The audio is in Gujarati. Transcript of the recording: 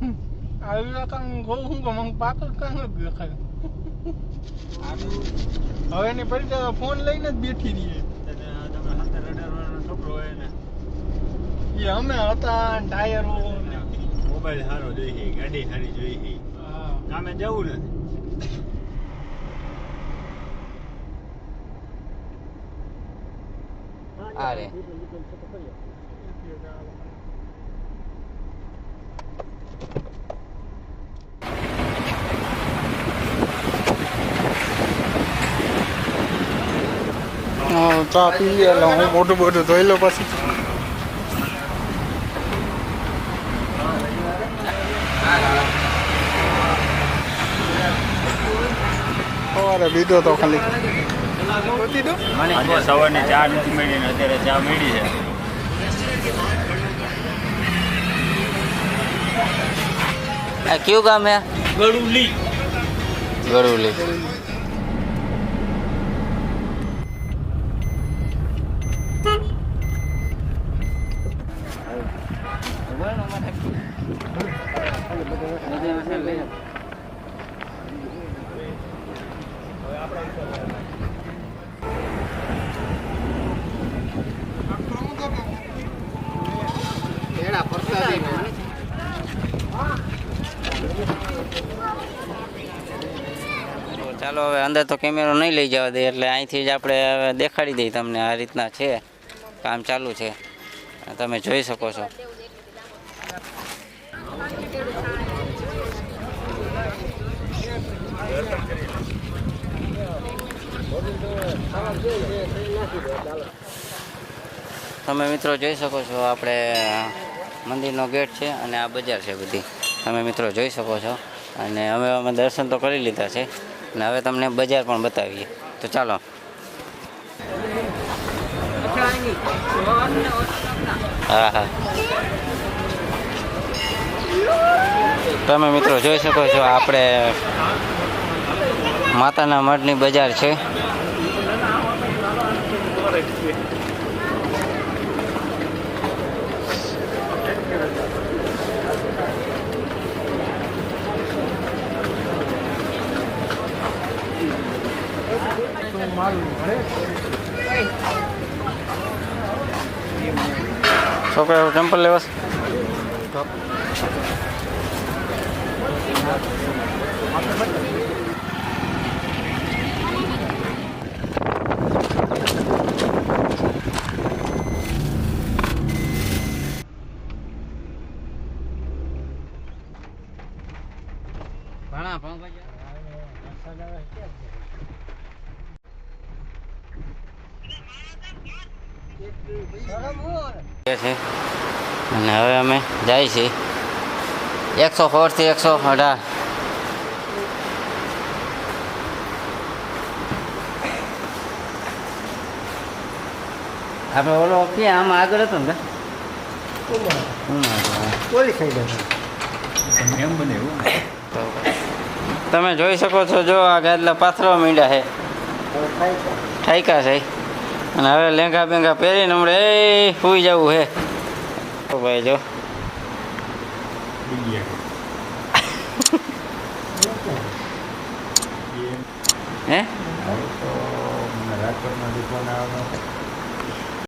આવ્યા કાં ગૌ હું મને પાકડ કાં નથી દેખાય. હવે એની પરીક્ષા ફોન લઈને જ બેઠી રહીએ. તમે 17-18 છોકરો હોય ને એ અમે હતા ટાયરો મોબાઈલ સારો જોઈએ, ગાડી સારી જોઈએ, કામે જવું નથી. અરે ચા પીએ એટલે હું મોટું મોટું ધોઈ લો પછી. સવારે બીજો તો ખાલી આજે સવારની ચા નથી મળી ને અત્યારે ચા મળી છે. આ કયું ગામ હે? ગળુલી. ગળુલી. ચાલો હવે અંદર તો કેમેરો નહીં લઈ જવા દે એટલે અહીંથી જ આપણે હવે દેખાડી દઈએ તમને આ રીતના છે, કામ ચાલુ છે, તમે જોઈ શકો છો. તમે મિત્રો જોઈ શકો છો આપણે મંદિરનો ગેટ છે અને આ બજાર છે બધી તમે મિત્રો જોઈ શકો છો. અને અમે દર્શન તો કરી લીધા છે અને હવે તમને બજાર પણ બતાવીએ તો ચાલો. હા હા તમે મિત્રો જોઈ શકો છો આપણે માતાના મઠની બજાર છે. છોકરા ટેમ્પલ લેવા છે અને હવે અમે જાય છીએ 104 થી 118. આપણે ઓલો ક્યાં આમાં આગળ હતો ને એમ બને એવું. તમે જોઈ શકો છો જો આ ગાદલા પાથરવા માંડ્યા છે ઠાઈકા છે અને હવે લેંગા બેંગા પહેરીને હમણાં એ સુઈ જવું છે ભાઈ જો. હે રાજકોટમાંથી ફોન આવ્યો